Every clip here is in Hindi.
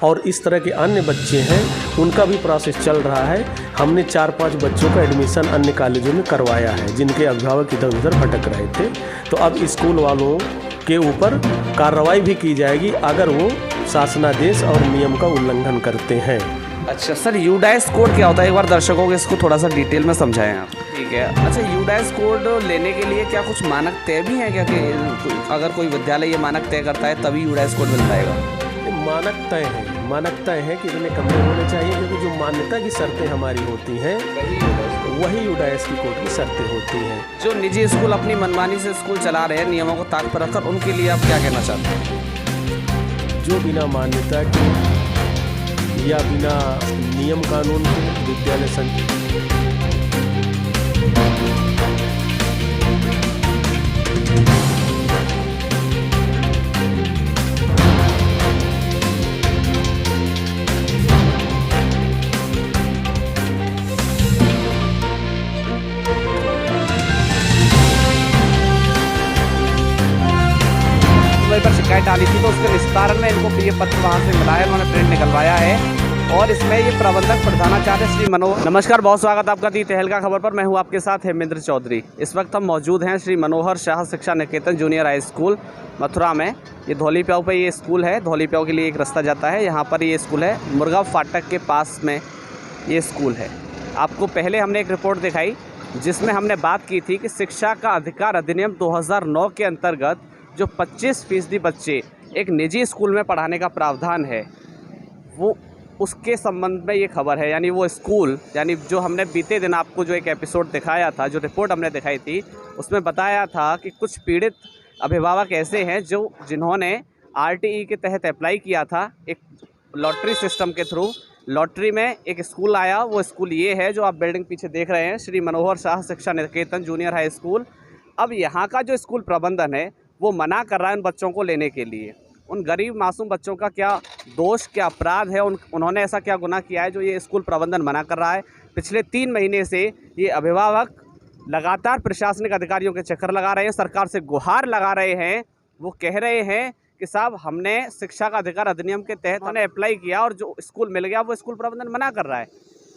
और इस तरह के अन्य बच्चे हैं उनका भी प्रोसेस चल रहा है। हमने 4-5 बच्चों का एडमिशन अन्य कॉलेजों में करवाया है जिनके अभिभावक इधर उधर भटक रहे थे। तो अब स्कूल वालों के ऊपर कार्रवाई भी की जाएगी अगर वो शासनादेश और नियम का उल्लंघन करते हैं। अच्छा सर, यूडाइस कोड क्या होता है? एक बार दर्शकों को इसको थोड़ा सा डिटेल में समझाएं आप। ठीक है। अच्छा, यूडाइस कोड लेने के लिए क्या कुछ मानक तय भी हैं क्या कि अगर कोई विद्यालय ये मानक तय करता है तभी यूडाइस कोड मिल पाएगा? मानक तय है कि इतने कमरे होने चाहिए, क्योंकि जो मान्यता की शर्तें हमारी होती हैं वही यूडाइस की कोड की शर्तें होती हैं। जो निजी स्कूल अपनी मनमानी से स्कूल चला रहे हैं नियमों को ताक पर रखकर, उनके लिए आप क्या कहना चाहते हैं? जो बिना मान्यता के या बिना नियम कानून के विद्यालय पर शिकायत डाली थी तो उसके निस्तारण में इनको ये पत्र वहाँ से मिला है, उन्होंने प्रिंट निकलवाया है और इसमें ये प्रबंधक प्रधानाचार्य श्री मनोहर। नमस्कार, बहुत स्वागत आपका दी तहलका खबर पर। मैं हूँ आपके साथ हेमेंद्र चौधरी। इस वक्त हम मौजूद हैं श्री मनोहर शाह शिक्षा निकेतन जूनियर हाई स्कूल मथुरा में। ये धौली प्याऊ पे ये स्कूल है। धौली प्याऊ के लिए एक रास्ता जाता है, यहाँ पर ये स्कूल है। मुर्गा फाटक के पास में ये स्कूल है। आपको पहले हमने एक रिपोर्ट दिखाई जिसमें हमने बात की थी कि शिक्षा का अधिकार अधिनियम 2009 के अंतर्गत जो 25% बच्चे एक निजी स्कूल में पढ़ाने का प्रावधान है, वो उसके संबंध में ये खबर है। यानी वो स्कूल, यानी जो हमने बीते दिन आपको जो एक एपिसोड दिखाया था, जो रिपोर्ट हमने दिखाई थी, उसमें बताया था कि कुछ पीड़ित अभिभावक ऐसे हैं जिन्होंने RTE के तहत अप्लाई किया था एक लॉटरी सिस्टम के थ्रू। लॉटरी में एक स्कूल आया, वो स्कूल ये है जो आप बिल्डिंग पीछे देख रहे हैं, श्री मनोहर शाह शिक्षा निकेतन जूनियर हाई स्कूल। अब यहाँ का जो स्कूल प्रबंधन है वो मना कर रहा है उन बच्चों को लेने के लिए। उन गरीब मासूम बच्चों का क्या दोष, क्या अपराध है, उन्होंने ऐसा क्या गुनाह किया है जो ये स्कूल प्रबंधन मना कर रहा है? पिछले 3 महीने से ये अभिभावक लगातार प्रशासनिक अधिकारियों के चक्कर लगा रहे हैं, सरकार से गुहार लगा रहे हैं। वो कह रहे हैं कि साहब, हमने शिक्षा का अधिकार अधिनियम के तहत हमने अप्लाई किया और जो स्कूल मिल गया वो स्कूल प्रबंधन मना कर रहा है।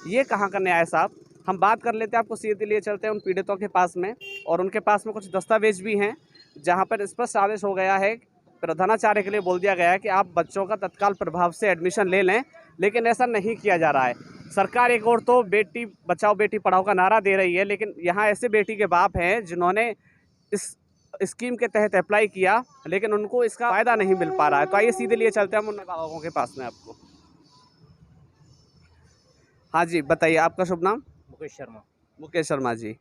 ये कहाँ का न्याय साहब? हम बात कर लेते हैं, आपको सीधे लिए चलते हैं उन पीड़ितों के पास में। और उनके पास में कुछ दस्तावेज भी हैं जहाँ पर स्पष्ट आदेश हो गया है, प्रधानाचार्य के लिए बोल दिया गया है कि आप बच्चों का तत्काल प्रभाव से एडमिशन ले लें, लेकिन ऐसा नहीं किया जा रहा है। सरकार एक और तो बेटी बचाओ बेटी पढ़ाओ का नारा दे रही है, लेकिन यहाँ ऐसे बेटी के बाप हैं जिन्होंने इस स्कीम के तहत अप्लाई किया लेकिन उनको इसका फ़ायदा नहीं मिल पा रहा है। तो आइए सीधे लिए चलते हैं हम उन अभिभावकों के पास में आपको। हाँ जी, बताइए आपका शुभ नाम? मुकेश शर्मा जी,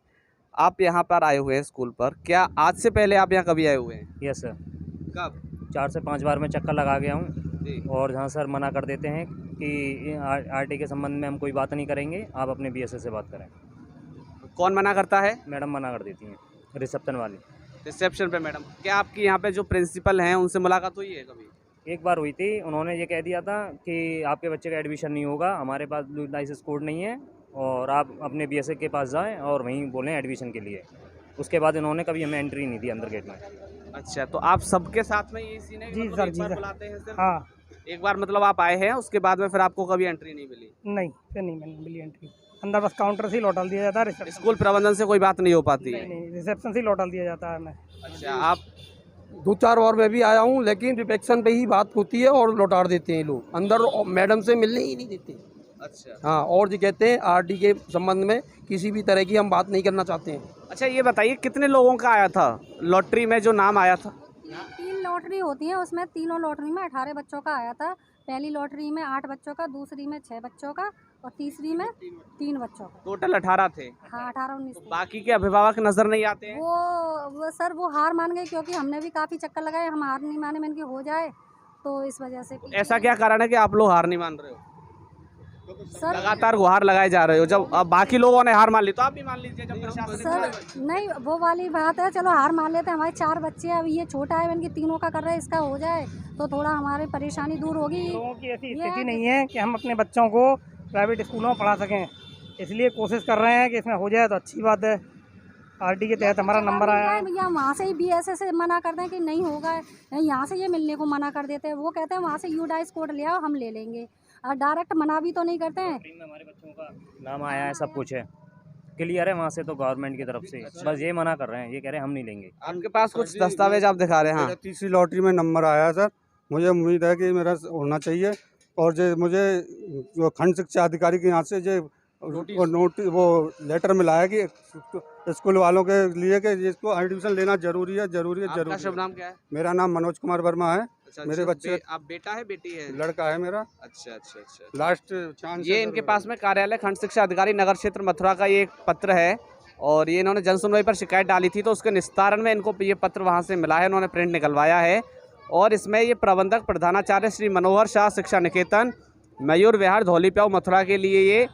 आप यहाँ पर आए हुए हैं स्कूल पर, क्या आज से पहले आप यहाँ कभी आए हुए हैं? यस सर, कब? 4 से 5 बार मैं चक्कर लगा गया हूँ और जहाँ सर मना कर देते हैं कि RTE के संबंध में हम कोई बात नहीं करेंगे, आप अपने BSS से बात करें। कौन मना करता है? मैडम मना कर देती हैं, रिसेप्शन वाली। रिसेप्शन पे मैडम। क्या आपकी यहाँ पे जो प्रिंसिपल हैं उनसे मुलाकात हुई है कभी? एक बार हुई थी, उन्होंने ये कह दिया था कि आपके बच्चे का एडमिशन नहीं होगा, हमारे पास लाइसेंस कोड नहीं है और आप अपने BSS के पास जाएं और वहीं बोलें एडमिशन के लिए। उसके बाद इन्होंने कभी हमें एंट्री नहीं दी अंदर गेट में। अच्छा, तो आप सबके साथ में यही सीन है? जी मतलब सर, एक जी बार सर। बुलाते हैं सिर्फ? हाँ, एक बार मतलब आप आए हैं, उसके बाद में फिर आपको कभी एंट्री नहीं मिली? नहीं फिर नहीं मैंने मिली एंट्री। अंदर बस काउंटर से ही लौटा दिया जाता है, रिसेप्शन स्कूल प्रबंधन से कोई बात नहीं हो पाती है? नहीं, रिसेप्शन से ही लौटा दिया जाता है हमें। अच्छा, आप 2-4 बार मैं भी आया हूँ, लेकिन रिसेप्शन पे ही बात होती है और लौटा देते हैं लोग, अंदर मैडम से मिलने ही नहीं देते। अच्छा हाँ, और जो कहते हैं RTE के संबंध में किसी भी तरह की हम बात नहीं करना चाहते हैं। अच्छा, ये बताइए कितने लोगों का आया था लॉटरी में जो नाम आया था? 3 लॉटरी होती है, उसमें तीनों लॉटरी में 18 बच्चों का आया था। पहली लॉटरी में 8 बच्चों का, दूसरी में 6 बच्चों का और तीसरी में 3 बच्चों का। टोटल 18 थे। हाँ, 18-19। बाकी के अभिभावक नजर नहीं आते हैं? वो सर वो हार मान गए, क्योंकि हमने भी काफ़ी चक्कर लगाए, हम हार नहीं माने, मैंने कि हो जाए, तो इस वजह से। ऐसा क्या कारण है कि आप लोग हार नहीं मान रहे हो? सर लगातार गुहार लगाए जा रहे हो, जब अब बाकी लोगों ने हार मान ली तो आप भी मान लीजिए। जब प्रशासन सर नहीं, वो वाली बात है, चलो हार मान लेते हैं। हमारे 4 बच्चे हैं, अब ये छोटा है, इनकी तीनों का कर रहे हैं, इसका हो जाए तो थोड़ा हमारी परेशानी दूर होगी। लोगों की ऐसी स्थिति नहीं है कि हम अपने बच्चों को प्राइवेट स्कूलों में पढ़ा सकें, इसलिए कोशिश कर रहे हैं कि इसमें हो जाए तो अच्छी बात है। आरटी के तहत हमारा नंबर आया है। भैया वहाँ से ही बीएसए से मना करते हैं कि नहीं होगा, यहाँ से ये मिलने को मना कर देते हैं। वो कहते हैं वहाँ से यूडाइस कोड ले आओ, हम ले लेंगे, और डायरेक्ट मना भी तो नहीं करते हैं। में हमारे बच्चों का नाम आया है, सब कुछ है, क्लियर है वहाँ से, तो गवर्नमेंट की तरफ से बस ये मना कर रहे हैं, ये कह रहे हैं हम नहीं लेंगे। आपके पास कुछ दस्तावेज आप दिखा रहे हैं? हाँ, तीसरी लॉटरी में नंबर आया है सर, मुझे उम्मीद है कि मेरा होना चाहिए। और जो मुझे जो खंड शिक्षा अधिकारी के यहाँ से जो नोटिस वो लेटर मिला है कि स्कूल वालों के लिए कि इसको एडमिशन लेना जरूरी है, जरूरी है, आपका जरूरी शुभ है। नाम क्या है? मेरा नाम मनोज कुमार वर्मा है। अच्छा, मेरे बच्चे आप बेटा है बेटी है? लड़का है मेरा। अच्छा अच्छा अच्छा। लास्ट चांस ये इनके पास में कार्यालय खंड शिक्षा अधिकारी नगर क्षेत्र मथुरा का ये एक पत्र है, और ये इन्होंने जन सुनवाई पर शिकायत डाली थी, तो उसके निस्तारण में इनको ये पत्र वहाँ से मिला है, इन्होंने प्रिंट निकलवाया है। और इसमें ये प्रबंधक प्रधानाचार्य श्री मनोहर शाह शिक्षा निकेतन मयूर विहार धौलीप्याऊ मथुरा के लिए ये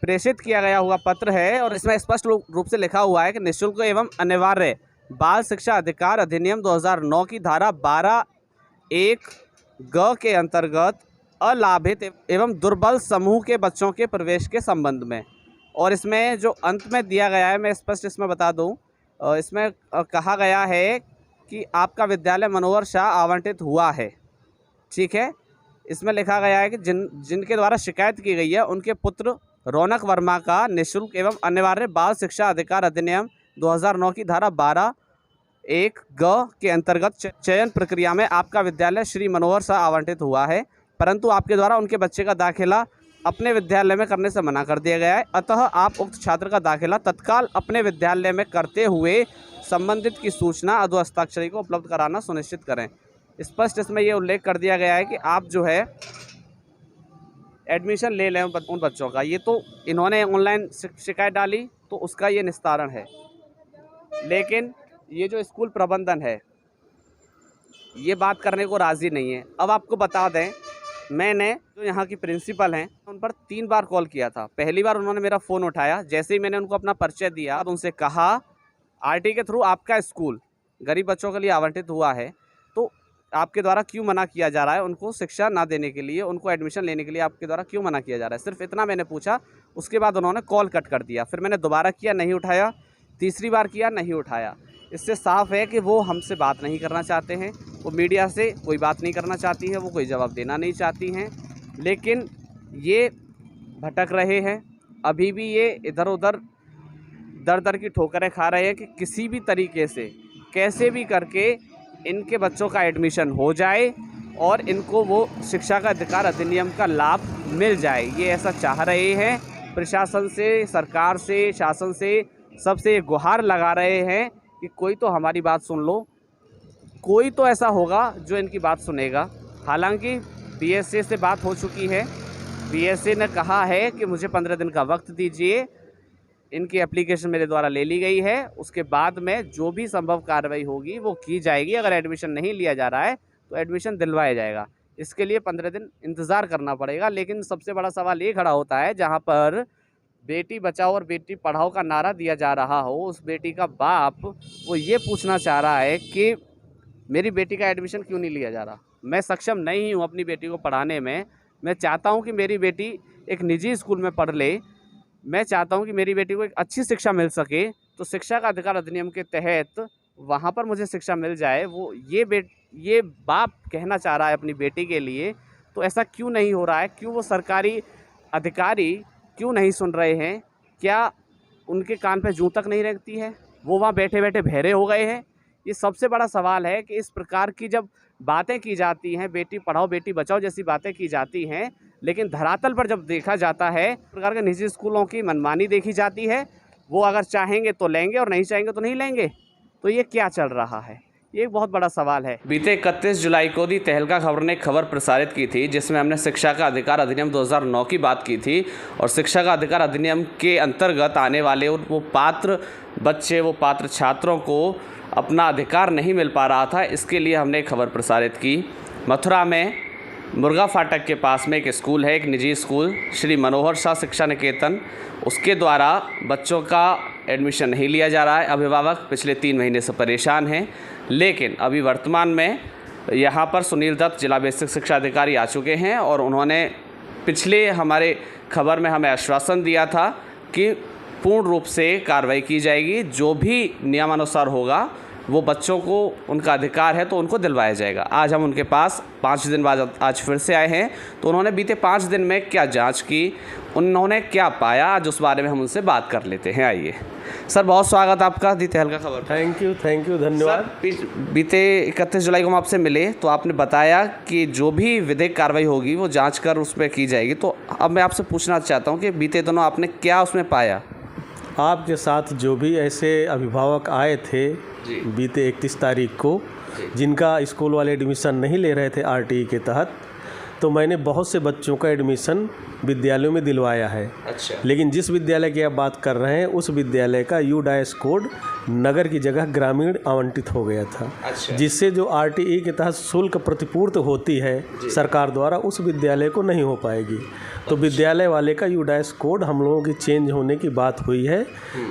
प्रेषित किया गया हुआ पत्र है। और इसमें स्पष्ट रूप से लिखा हुआ है कि निःशुल्क एवं अनिवार्य बाल शिक्षा अधिकार अधिनियम 2009 की धारा 12(1) ग के अंतर्गत अलाभित एवं दुर्बल समूह के बच्चों के प्रवेश के संबंध में। और इसमें जो अंत में दिया गया है, मैं स्पष्ट इसमें बता दूं, इसमें कहा गया है कि आपका विद्यालय मनोहर शाह आवंटित हुआ है, ठीक है। इसमें लिखा गया है कि जिनके द्वारा शिकायत की गई है उनके पुत्र रौनक वर्मा का निःशुल्क एवं अनिवार्य बाल शिक्षा अधिकार अधिनियम 2009 की धारा 12(1) ग के अंतर्गत चयन प्रक्रिया में आपका विद्यालय श्री मनोहर शाह आवंटित हुआ है, परंतु आपके द्वारा उनके बच्चे का दाखिला अपने विद्यालय में करने से मना कर दिया गया है। अतः आप उक्त छात्र का दाखिला तत्काल अपने विद्यालय में करते हुए संबंधित की सूचना अधोहस्ताक्षरी को उपलब्ध कराना सुनिश्चित करें। स्पष्ट इसमें ये उल्लेख कर दिया गया है कि आप जो है एडमिशन ले लें उन बच्चों का। ये तो इन्होंने ऑनलाइन शिकायत डाली तो उसका ये निस्तारण है, लेकिन ये जो स्कूल प्रबंधन है ये बात करने को राज़ी नहीं है। अब आपको बता दें, मैंने जो यहाँ की प्रिंसिपल हैं उन पर 3 बार कॉल किया था। पहली बार उन्होंने मेरा फ़ोन उठाया, जैसे ही मैंने उनको अपना परिचय दिया तो उनसे कहा आरटी के थ्रू आपका स्कूल गरीब बच्चों के लिए आवंटित हुआ है, तो आपके द्वारा क्यों मना किया जा रहा है उनको शिक्षा ना देने के लिए, उनको एडमिशन लेने के लिए आपके द्वारा क्यों मना किया जा रहा है। सिर्फ इतना मैंने पूछा, उसके बाद उन्होंने कॉल कट कर दिया। फिर मैंने दोबारा किया, नहीं उठाया, तीसरी बार किया, नहीं उठाया। इससे साफ है कि वो हमसे बात नहीं करना चाहते हैं, वो मीडिया से कोई बात नहीं करना चाहती है, वो कोई जवाब देना नहीं चाहती हैं, लेकिन ये भटक रहे हैं। अभी भी ये इधर उधर दर दर की ठोकरें खा रहे हैं कि किसी भी तरीके से कैसे भी करके इनके बच्चों का एडमिशन हो जाए और इनको वो शिक्षा का अधिकार अधिनियम का लाभ मिल जाए। ये ऐसा चाह रहे हैं। प्रशासन से, सरकार से, शासन से, सबसे गुहार लगा रहे हैं कि कोई तो हमारी बात सुन लो, कोई तो ऐसा होगा जो इनकी बात सुनेगा। हालांकि बीएसए से बात हो चुकी है, बीएसए ने कहा है कि मुझे 15 दिन का वक्त दीजिए, इनकी एप्लीकेशन मेरे द्वारा ले ली गई है, उसके बाद में जो भी संभव कार्रवाई होगी वो की जाएगी। अगर एडमिशन नहीं लिया जा रहा है तो एडमिशन दिलवाया जाएगा। इसके लिए 15 दिन इंतज़ार करना पड़ेगा। लेकिन सबसे बड़ा सवाल ये खड़ा होता है, जहाँ पर बेटी बचाओ और बेटी पढ़ाओ का नारा दिया जा रहा हो, उस बेटी का बाप वो ये पूछना चाह रहा है कि मेरी बेटी का एडमिशन क्यों नहीं लिया जा रहा। मैं सक्षम नहीं हूँ अपनी बेटी को पढ़ाने में। मैं चाहता हूँ कि मेरी बेटी एक निजी स्कूल में पढ़ ले, मैं चाहता हूँ कि मेरी बेटी को एक अच्छी शिक्षा मिल सके। तो शिक्षा का अधिकार अधिनियम के तहत वहाँ पर मुझे शिक्षा मिल जाए, वो ये बाप कहना चाह रहा है अपनी बेटी के लिए। तो ऐसा क्यों नहीं हो रहा है? क्यों वो सरकारी अधिकारी क्यों नहीं सुन रहे हैं? क्या उनके कान पे जूं तक नहीं लगती है? वो वहाँ बैठे बैठे बहरे हो गए हैं? ये सबसे बड़ा सवाल है कि इस प्रकार की जब बातें की जाती हैं, बेटी पढ़ाओ बेटी बचाओ जैसी बातें की जाती हैं, लेकिन धरातल पर जब देखा जाता है प्रकार के निजी स्कूलों की मनमानी देखी जाती है। वो अगर चाहेंगे तो लेंगे और नहीं चाहेंगे तो नहीं लेंगे। तो ये क्या चल रहा है, ये एक बहुत बड़ा सवाल है। बीते 31 जुलाई को दी तहलका खबर ने खबर प्रसारित की थी, जिसमें हमने शिक्षा का अधिकार अधिनियम 2009 की बात की थी। और शिक्षा का अधिकार अधिनियम के अंतर्गत आने वाले वो पात्र बच्चे, वो पात्र छात्रों को अपना अधिकार नहीं मिल पा रहा था, इसके लिए हमने खबर प्रसारित की। मथुरा में मुर्गा फाटक के पास में एक स्कूल है, एक निजी स्कूल श्री मनोहर शाह शिक्षा निकेतन, उसके द्वारा बच्चों का एडमिशन नहीं लिया जा रहा है। अभिभावक पिछले 3 महीने से परेशान हैं, लेकिन अभी वर्तमान में यहाँ पर सुनील दत्त जिला बेसिक शिक्षा अधिकारी आ चुके हैं और उन्होंने पिछले हमारे खबर में हमें आश्वासन दिया था कि पूर्ण रूप से कार्रवाई की जाएगी। जो भी नियमानुसार होगा वो बच्चों को उनका अधिकार है तो उनको दिलवाया जाएगा। आज हम उनके पास 5 दिन बाद आज फिर से आए हैं, तो उन्होंने बीते 5 दिन में क्या जांच की, उन्होंने क्या पाया, आज उस बारे में हम उनसे बात कर लेते हैं। आइए सर, बहुत स्वागत आपका दी तहलका खबर। थैंक यू, धन्यवाद। बीते 31 जुलाई को हम आपसे मिले तो आपने बताया कि जो भी विधिक कार्रवाई होगी वो जांच कर उस पर की जाएगी। तो अब मैं आपसे पूछना चाहता हूँ कि बीते दिनों आपने क्या उसमें पाया? आपके साथ जो भी ऐसे अभिभावक आए थे बीते 31 तारीख को, जिनका स्कूल वाले एडमिशन नहीं ले रहे थे आरटीई के तहत, तो मैंने बहुत से बच्चों का एडमिशन विद्यालयों में दिलवाया है। अच्छा। लेकिन जिस विद्यालय की आप बात कर रहे हैं उस विद्यालय का यूडाइस कोड नगर की जगह ग्रामीण आवंटित हो गया था। अच्छा। जिससे जो आरटीई के तहत शुल्क प्रतिपूर्ति होती है सरकार द्वारा उस विद्यालय को नहीं हो पाएगी। तो विद्यालय वाले का यूडाइस कोड हम लोगों की चेंज होने की बात हुई है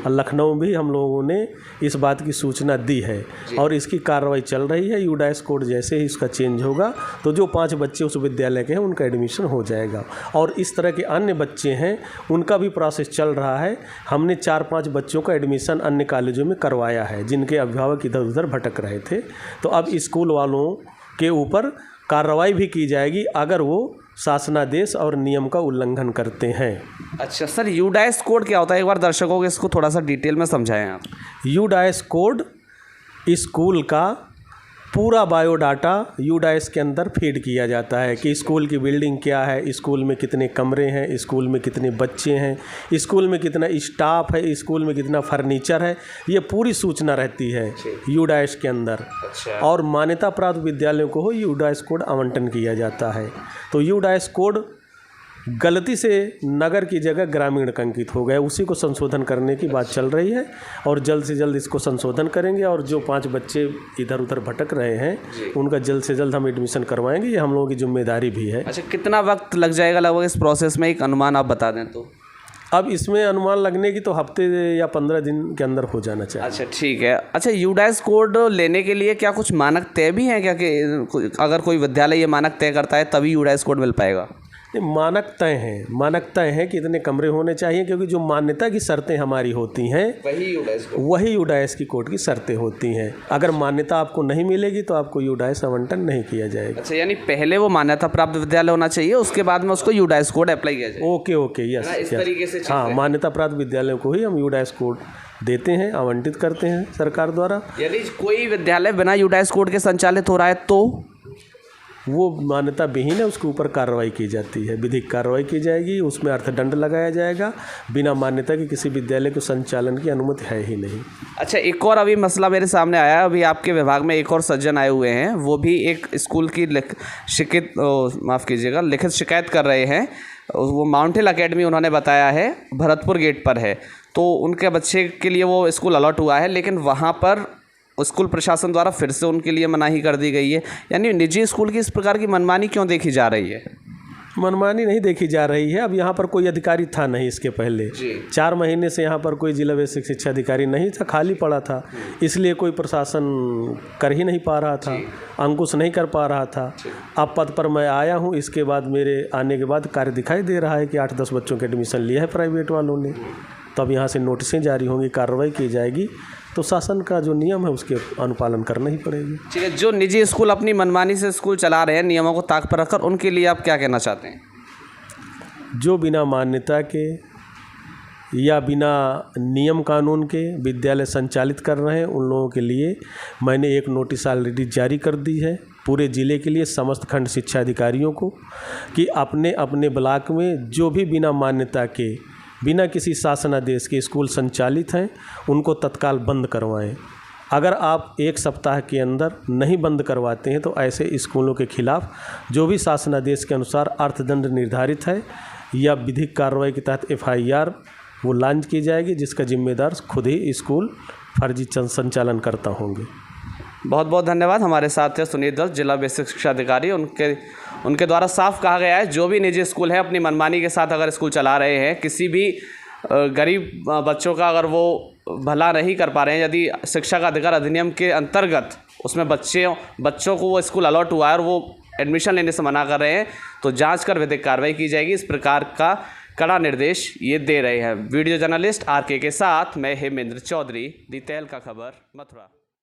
और लखनऊ भी हम लोगों ने इस बात की सूचना दी है और इसकी कार्रवाई चल रही है। यूडाइस कोड जैसे ही इसका चेंज होगा तो जो 5 बच्चे उस विद्यालय के हैं उनका एडमिशन हो जाएगा और इस तरह के अन्य बच्चे हैं उनका भी प्रोसेस चल रहा है। हमने 4-5 बच्चों का एडमिशन अन्य कॉलेजों में करवाया है जिनके अभिभावक इधर उधर भटक रहे थे। तो अब स्कूल वालों के ऊपर कार्रवाई भी की जाएगी अगर वो शासनादेश और नियम का उल्लंघन करते हैं। अच्छा सर, यूडाइस कोड क्या होता है? एक बार दर्शकों को इसको थोड़ा सा डिटेल में समझाएं आप। यूडाइस कोड स्कूल का पूरा बायोडाटा यूडाइस के अंदर फीड किया जाता है कि स्कूल की बिल्डिंग क्या है, स्कूल में कितने कमरे हैं, स्कूल में कितने बच्चे हैं, स्कूल में कितना स्टाफ है, स्कूल में कितना फर्नीचर है, ये पूरी सूचना रहती है यूडाइस के अंदर। अच्छा। और मान्यता प्राप्त विद्यालयों को यूडाइस कोड आवंटन किया जाता है। तो यूडाइस कोड गलती से नगर की जगह ग्रामीण अंकित हो गया, उसी को संशोधन करने की बात चल रही है और जल्द से जल्द इसको संशोधन करेंगे और जो 5 बच्चे इधर उधर भटक रहे हैं उनका जल्द से जल्द हम एडमिशन करवाएंगे। ये हम लोगों की जिम्मेदारी भी है। अच्छा, कितना वक्त लग जाएगा लगभग इस प्रोसेस में, एक अनुमान आप बता दें तो? अब इसमें अनुमान लगने की तो हफ्ते या 15 दिन के अंदर हो जाना चाहिए। अच्छा ठीक है। अच्छा, यूडाइस कोड लेने के लिए क्या कुछ मानक तय भी हैं क्या, कि अगर कोई विद्यालय ये मानक तय करता है तभी यूडाइस कोड मिल पाएगा? मानक तय हैं कि इतने कमरे होने चाहिए, क्योंकि जो मान्यता की शर्तें हमारी होती हैं वही यूडाइस की कोड की शर्तें होती हैं। अगर मान्यता आपको नहीं मिलेगी तो आपको यूडाइस आवंटन नहीं किया जाएगा। अच्छा, यानी पहले वो मान्यता प्राप्त विद्यालय होना चाहिए, उसके बाद में उसको यूडाइस कोड अप्लाई किया जाए। ओके, यस, इस तरीके से हाँ, मान्यता प्राप्त विद्यालयों को ही हम यूडाइस कोड देते हैं, आवंटित करते हैं सरकार द्वारा। यदि कोई विद्यालय बिना यूडाइस कोड के संचालित हो रहा है तो वो मान्यता विहीन है, उसके ऊपर कार्रवाई की जाती है, विधिक कार्रवाई की जाएगी, उसमें अर्थदंड लगाया जाएगा। बिना मान्यता के किसी विद्यालय को संचालन की अनुमति है ही नहीं। अच्छा, एक और अभी मसला मेरे सामने आया, अभी आपके विभाग में एक और सज्जन आए हुए हैं, वो भी एक स्कूल की लिखित शिकायत कर रहे हैं। वो माउंट हिल अकेडमी उन्होंने बताया है भरतपुर गेट पर है, तो उनके बच्चे के लिए वो स्कूल अलॉट हुआ है, लेकिन वहाँ पर स्कूल प्रशासन द्वारा फिर से उनके लिए मनाही कर दी गई है। यानी निजी स्कूल की इस प्रकार की मनमानी क्यों देखी जा रही है? मनमानी नहीं देखी जा रही है। अब यहाँ पर कोई अधिकारी था नहीं इसके पहले 4 महीने से यहाँ पर कोई जिला बेसिक शिक्षा अधिकारी नहीं था, खाली पड़ा था, इसलिए कोई प्रशासन कर ही नहीं पा रहा था, अंकुश नहीं कर पा रहा था। अब पद पर मैं आया हूँ, इसके बाद मेरे आने के बाद कार्य दिखाई दे रहा है कि 8-10 बच्चों के एडमिशन लिया है प्राइवेट वालों ने। तो अब यहाँ से नोटिसें जारी होंगी, कार्रवाई की जाएगी, तो शासन का जो नियम है उसके अनुपालन करना ही पड़ेगी। ठीक है। जो निजी स्कूल अपनी मनमानी से स्कूल चला रहे हैं नियमों को ताक पर रखकर, उनके लिए आप क्या कहना चाहते हैं? जो बिना मान्यता के या बिना नियम कानून के विद्यालय संचालित कर रहे हैं उन लोगों के लिए मैंने एक नोटिस ऑलरेडी जारी कर दी है पूरे ज़िले के लिए, समस्त खंड शिक्षा अधिकारियों को, कि अपने अपने ब्लॉक में जो भी बिना मान्यता के, बिना किसी शासनादेश के स्कूल संचालित हैं उनको तत्काल बंद करवाएं। अगर आप 1 सप्ताह के अंदर नहीं बंद करवाते हैं तो ऐसे स्कूलों के खिलाफ जो भी शासनादेश के अनुसार अर्थदंड निर्धारित है या विधिक कार्रवाई के तहत FIR वो लॉन्च की जाएगी, जिसका जिम्मेदार खुद ही स्कूल फर्जी संचालन करता होंगे। बहुत बहुत धन्यवाद। हमारे साथ थे सुनील दत्त, जिला बेसिक शिक्षा अधिकारी। उनके द्वारा साफ कहा गया है जो भी निजी स्कूल है अपनी मनमानी के साथ अगर स्कूल चला रहे हैं, किसी भी गरीब बच्चों का अगर वो भला नहीं कर पा रहे हैं, यदि शिक्षा का अधिकार अधिनियम के अंतर्गत उसमें बच्चों को वो स्कूल अलॉट हुआ है और वो एडमिशन लेने से मना कर रहे हैं, तो जांच कर विधिक कार्रवाई की जाएगी। इस प्रकार का कड़ा निर्देश ये दे रहे हैं। वीडियो जर्नलिस्ट RK के साथ मैं हेमेंद्र चौधरी, दी तहलका खबर, मथुरा।